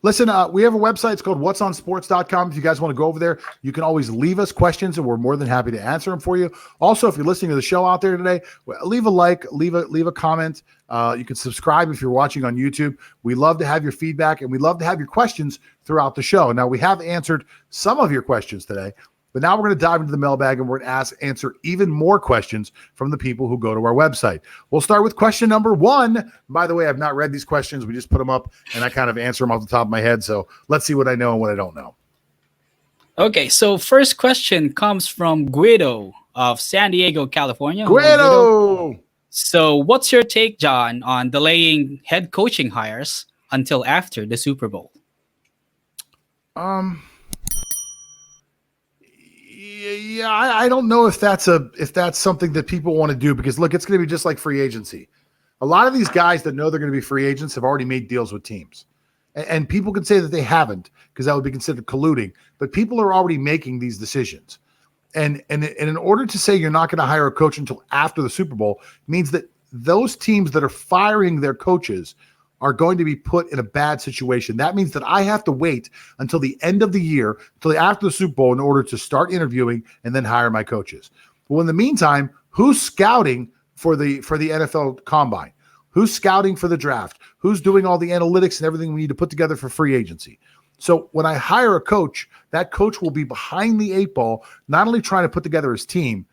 Listen, we have a website. It's called whatsonsports.com. If you guys want to go over there, you can always leave us questions, and we're more than happy to answer them for you. Also, if you're listening to the show out there today, leave a like, leave a comment. You can subscribe if you're watching on YouTube. We love to have your feedback, and we love to have your questions throughout the show. Now, we have answered some of your questions today, but now we're going to dive into the mailbag, and we're going to answer even more questions from the people who go to our website. We'll start with question number 1. By the way, I've not read these questions. We just put them up, and I kind of answer them off the top of my head. So let's see what I know and what I don't know. Okay, so first question comes from Guido of San Diego, California. Guido! So what's your take, John, on delaying head coaching hires until after the Super Bowl? Yeah, I don't know if that's something that people want to do, because look, it's going to be just like free agency. A lot of these guys that know they're going to be free agents have already made deals with teams, and people can say that they haven't, because that would be considered colluding. But people are already making these decisions, and in order to say you're not going to hire a coach until after the Super Bowl means that those teams that are firing their coaches are going to be put in a bad situation. That means that I have to wait until the end of the year, until after the Super Bowl, in order to start interviewing and then hire my coaches. Well, in the meantime, who's scouting for the NFL Combine? Who's scouting for the draft? Who's doing all the analytics and everything we need to put together for free agency? So when I hire a coach, that coach will be behind the 8 ball, not only trying to put together his team.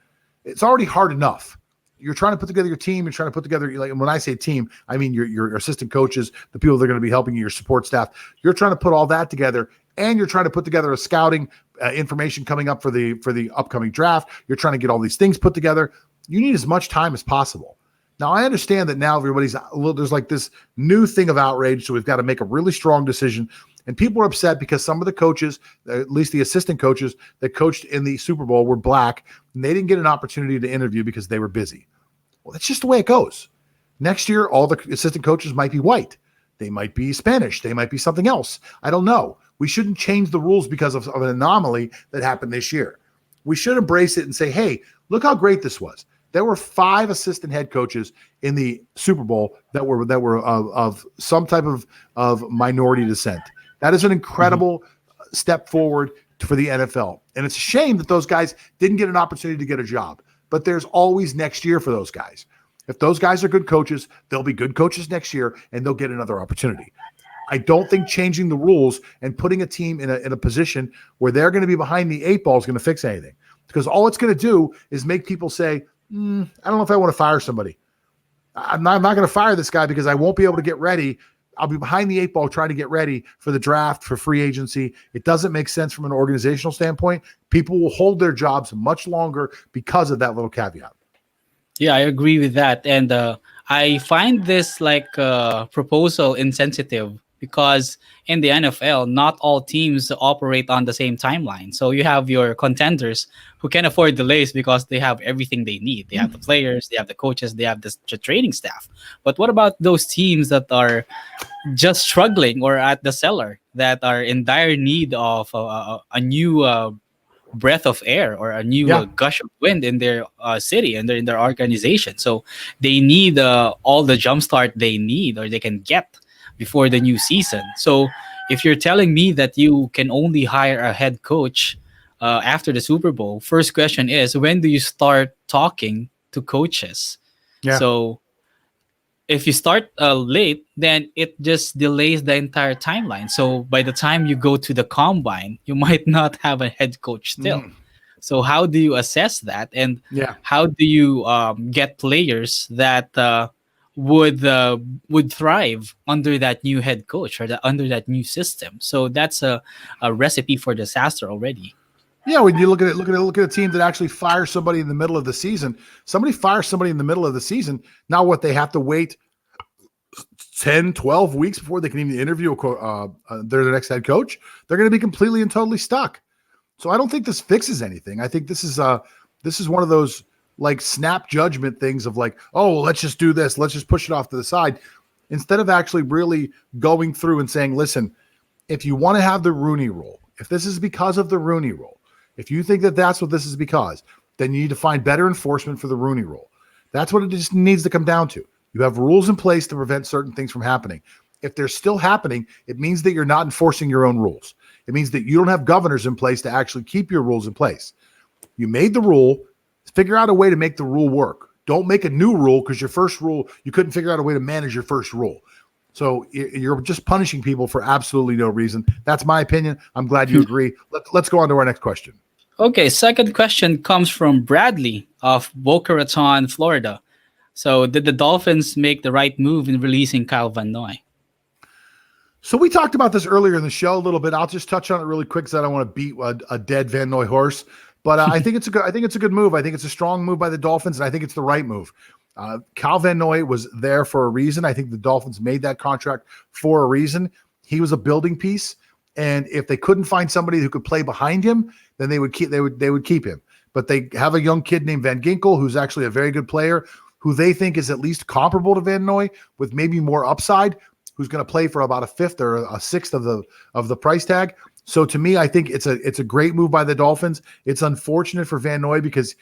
It's already hard enough. You're trying to put together your team. You're trying to put together, like, when I say team, I mean your assistant coaches, the people that are going to be helping you, your support staff. You're trying to put all that together, and you're trying to put together a scouting information coming up for the upcoming draft. You're trying to get all these things put together. You need as much time as possible. Now, I understand that now there's like this new thing of outrage, so we've got to make a really strong decision. And people are upset because some of the coaches, at least the assistant coaches that coached in the Super Bowl, were black, and they didn't get an opportunity to interview because they were busy. Well, that's just the way it goes. Next year, all the assistant coaches might be white. They might be Spanish. They might be something else. I don't know. We shouldn't change the rules because of an anomaly that happened this year. We should embrace it and say, hey, look how great this was. There were 5 assistant head coaches in the Super Bowl that were of some type of minority descent. That is an incredible step forward for the NFL. And it's a shame that those guys didn't get an opportunity to get a job. But there's always next year for those guys. If those guys are good coaches, they'll be good coaches next year, and they'll get another opportunity. I don't think changing the rules and putting a team in a position where they're going to be behind the 8 ball is going to fix anything. Because all it's going to do is make people say, I don't know if I want to fire somebody. I'm not going to fire this guy because I won't be able to get ready. I'll be behind the 8 ball trying to get ready for the draft, for free agency. It doesn't make sense from an organizational standpoint. People will hold their jobs much longer because of that little caveat. Yeah, I agree with that. And I find this proposal insensitive because in the NFL, not all teams operate on the same timeline. So you have your contenders who can afford delays because they have everything they need. They have the players, they have the coaches, they have the training staff. But what about those teams that are just struggling or at the cellar, that are in dire need of a new breath of air or a new gush of wind in their city and in their organization? So they need all the jumpstart they need or they can get before the new season. So if you're telling me that you can only hire a head coach after the Super Bowl, first question is, when do you start talking to coaches? Yeah. So if you start late, then it just delays the entire timeline. So by the time you go to the combine, you might not have a head coach still. So how do you assess that? And how do you get players that would thrive under that new head coach or under that new system? So that's a recipe for disaster already. Yeah, when you look at a team that actually fires somebody in the middle of the season. Somebody fires somebody in the middle of the season. Now what, they have to wait 10, 12 weeks before they can even interview their next head coach? They're going to be completely and totally stuck. So I don't think this fixes anything. I think this is one of those like snap judgment things of like, oh, well, let's just do this. Let's just push it off to the side. Instead of actually really going through and saying, listen, if you want to have the Rooney Rule, if this is because of the Rooney Rule, if you think that that's what this is because, then you need to find better enforcement for the Rooney Rule. That's what it just needs to come down to. You have rules in place to prevent certain things from happening. If they're still happening, it means that you're not enforcing your own rules. It means that you don't have governors in place to actually keep your rules in place. You made the rule, figure out a way to make the rule work. Don't make a new rule because your first rule, you couldn't figure out a way to manage your first rule. So you're just punishing people for absolutely no reason. That's my opinion. I'm glad you agree. Let's go on to our next question. Okay, second question comes from Bradley of Boca Raton, Florida. So, did the Dolphins make the right move in releasing Kyle Van Noy? So we talked about this earlier in the show a little bit. I'll just touch on it really quick because I don't want to beat a dead Van Noy horse. But I think it's a good. I think it's a good move. I think it's a strong move by the Dolphins, and I think it's the right move. Kyle Van Noy was there for a reason. I think the Dolphins made that contract for a reason. He was a building piece, and if they couldn't find somebody who could play behind him, then they would keep him. But they have a young kid named Van Ginkel, who's actually a very good player, who they think is at least comparable to Van Noy with maybe more upside, who's going to play for about a fifth or a sixth of the price tag. So to me, I think it's a great move by the Dolphins. It's unfortunate for Van Noy because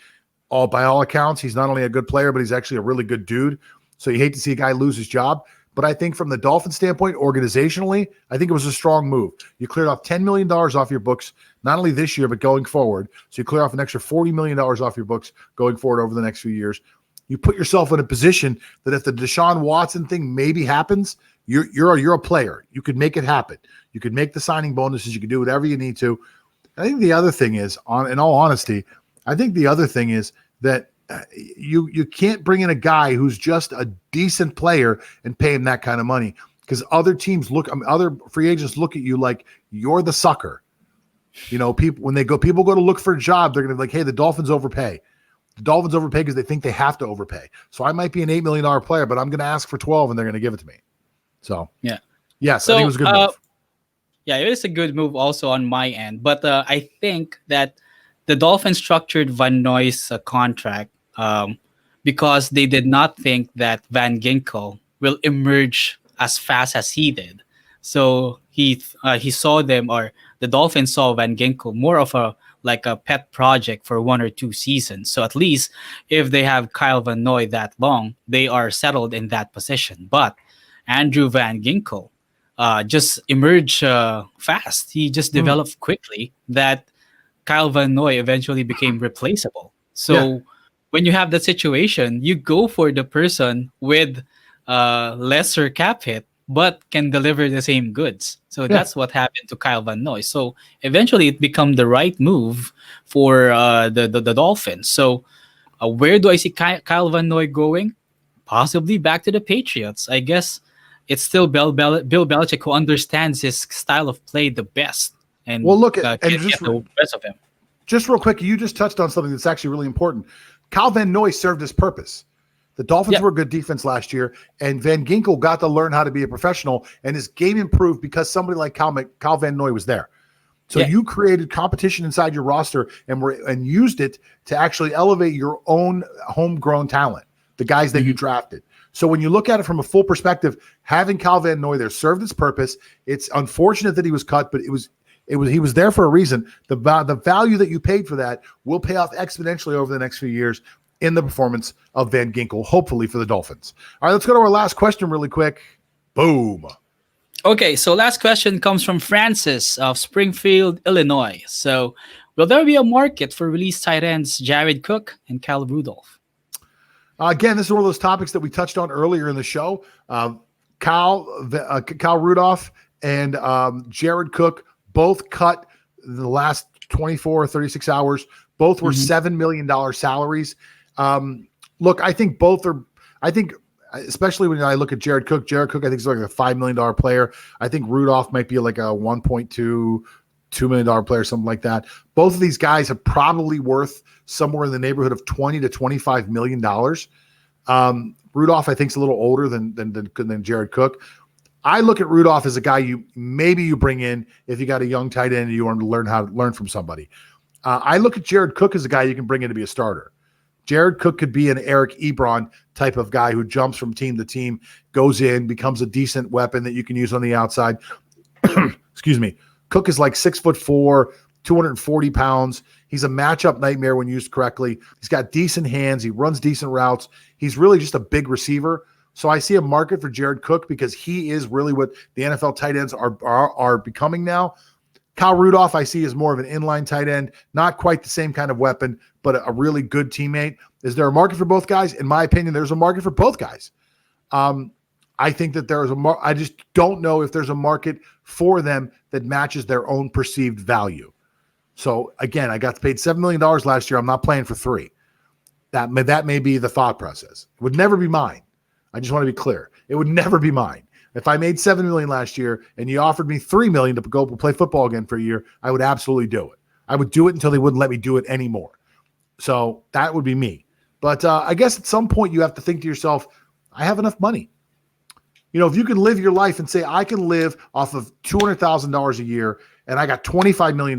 by all accounts, he's not only a good player, but he's actually a really good dude. So you hate to see a guy lose his job. But I think from the Dolphins standpoint, organizationally, I think it was a strong move. You cleared off $10 million off your books, not only this year, but going forward. So you clear off an extra $40 million off your books going forward over the next few years. You put yourself in a position that if the Deshaun Watson thing maybe happens, you're a player. You could make it happen. You could make the signing bonuses. You could do whatever you need to. I think the other thing is, in all honesty, I think the other thing is that you can't bring in a guy who's just a decent player and pay him that kind of money because other teams other free agents look at you like you're the sucker. You know, people go to look for a job, they're going to be like, hey, the Dolphins overpay. The Dolphins overpay because they think they have to overpay. So I might be an $8 million player, but I'm going to ask for 12 and they're going to give it to me. So, yes, so, I think it was a good move. Yeah, it is a good move also on my end. But I think that the Dolphins structured Van Noy's contract because they did not think that Van Ginkel will emerge as fast as he did. So he saw them, or the Dolphins saw Van Ginkel more of a pet project for 1 or 2 seasons. So at least if they have Kyle Van Noy that long, they are settled in that position. But Andrew Van Ginkel just emerged fast. He just developed quickly that Kyle Van Noy eventually became replaceable. So when you have that situation, you go for the person with lesser cap hit, but can deliver the same goods. So that's what happened to Kyle Van Noy. So eventually it became the right move for the Dolphins. So where do I see Kyle Van Noy going? Possibly back to the Patriots. I guess it's still Bill Belichick who understands his style of play the best. And well, look get the best of him. Just real quick, you just touched on something that's actually really important. Kyle Van Noy served his purpose. The Dolphins were a good defense last year, and Van Ginkel got to learn how to be a professional, and his game improved because somebody like Kyle Van Noy was there. So you created competition inside your roster and used it to actually elevate your own homegrown talent, the guys that you drafted. So when you look at it from a full perspective, having Kyle Van Noy there served its purpose. It's unfortunate that he was cut, but he was there for a reason. The value that you paid for that will pay off exponentially over the next few years in the performance of Van Ginkel, hopefully for the Dolphins. All right, let's go to our last question really quick. Boom. Okay, so last question comes from Francis of Springfield, Illinois. So will there be a market for release tight ends Jared Cook and Kyle Rudolph? Again, this is one of those topics that we touched on earlier in the show. Kyle Rudolph and Jared Cook both cut in the last 24 or 36 hours. Both were $7 million salaries. Look, I think especially when I look at Jared Cook, I think is like a $5 million player. I think Rudolph might be like a $1.2 million player, something like that. Both of these guys are probably worth somewhere in the neighborhood of $20 to $25 million. Rudolph, I think, is a little older than Jared Cook. I look at Rudolph as a guy you bring in if you got a young tight end and you want to learn from somebody. I look at Jared Cook as a guy you can bring in to be a starter. Jared Cook could be an Eric Ebron type of guy who jumps from team to team, goes in, becomes a decent weapon that you can use on the outside. Excuse me. Cook is like 6'4", 240 pounds. He's a matchup nightmare when used correctly. He's got decent hands. He runs decent routes. He's really just a big receiver So I see a market for Jared Cook because he is really what the NFL tight ends are becoming now. Kyle Rudolph, I see as more of an inline tight end, not quite the same kind of weapon, but a really good teammate. Is there a market for both guys? In my opinion, there's a market for both guys. I think that there is I just don't know if there's a market for them that matches their own perceived value. So again, I got paid $7 million last year. I'm not playing for $3 million. That may be the thought process. It would never be mine. I just want to be clear. It would never be mine. If I made $7 million last year and you offered me $3 million to go play football again for a year, I would absolutely do it. I would do it until they wouldn't let me do it anymore. So that would be me. But I guess at some point you have to think to yourself, I have enough money. If you can live your life and say, I can live off of $200,000 a year and I got $25 million,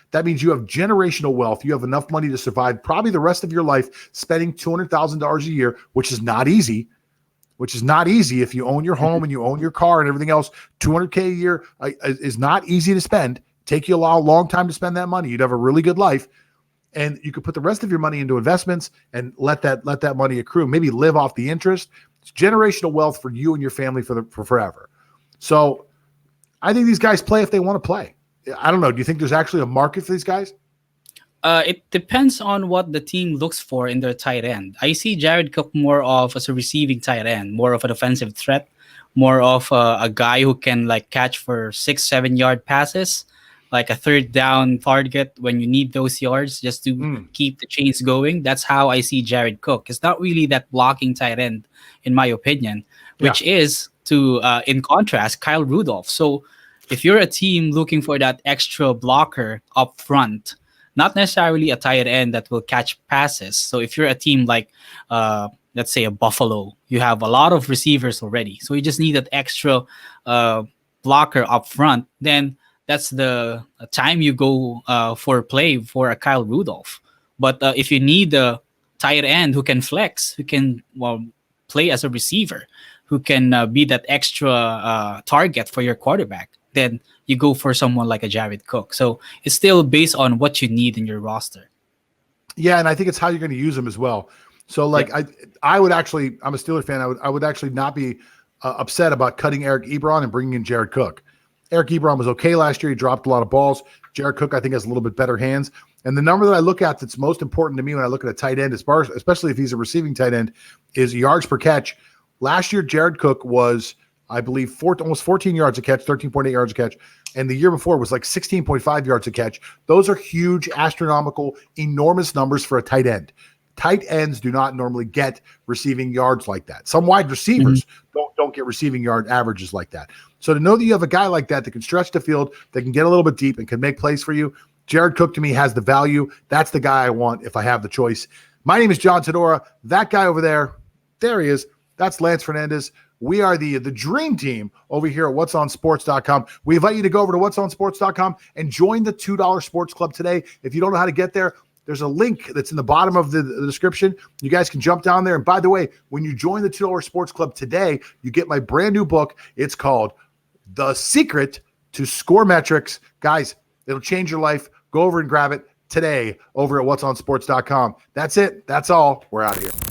that means you have generational wealth. You have enough money to survive probably the rest of your life spending $200,000 a year, which is not easy. If you own your home and you own your car and everything else. $200K a year is not easy to spend. Take you a long time to spend that money. You'd have a really good life. And you could put the rest of your money into investments and let that money accrue. Maybe live off the interest. It's generational wealth for you and your family for forever. So I think these guys play if they want to play. I don't know. Do you think there's actually a market for these guys? It depends on what the team looks for in their tight end. I see Jared Cook more of as a receiving tight end, more of an offensive threat, more of a guy who can catch for 6-7 yard passes, like a third down target when you need those yards just to keep the chains going. That's how I see Jared Cook. It's not really that blocking tight end, in my opinion, which is in contrast, Kyle Rudolph. So if you're a team looking for that extra blocker up front, not necessarily a tight end that will catch passes. So if you're a team like, let's say a Buffalo, you have a lot of receivers already. So you just need that extra blocker up front. Then that's the time you go for play for a Kyle Rudolph. But if you need a tight end who can flex, who can play as a receiver, who can be that extra target for your quarterback, then you go for someone like a Jared Cook. So it's still based on what you need in your roster. Yeah, and I think it's how you're going to use them as well. So I would actually, I'm a Steelers fan. I would actually not be upset about cutting Eric Ebron and bringing in Jared Cook. Eric Ebron was okay last year. He dropped a lot of balls. Jared Cook, I think, has a little bit better hands. And the number that I look at that's most important to me when I look at a tight end, especially if he's a receiving tight end, is yards per catch. Last year, Jared Cook was, I believe, almost 14 yards a catch, 13.8 yards a catch. And the year before was 16.5 yards a catch. Those are huge, astronomical, enormous numbers for a tight end. Tight ends do not normally get receiving yards like that. Some wide receivers don't get receiving yard averages like that. So to know that you have a guy like that can stretch the field, that can get a little bit deep and can make plays for you, Jared Cook to me has the value. That's the guy I want if I have the choice. My name is John Tedora. That guy over there he is. That's Lance Fernandez. We are the dream team over here at whatsonsports.com. We invite you to go over to whatsonsports.com and join the $2 Sports Club today. If you don't know how to get there, there's a link that's in the bottom of the description. You guys can jump down there. And by the way, when you join the $2 Sports Club today, you get my brand new book. It's called The Secret to Score Metrics. Guys, it'll change your life. Go over and grab it today over at whatsonsports.com. That's it. That's all. We're out of here.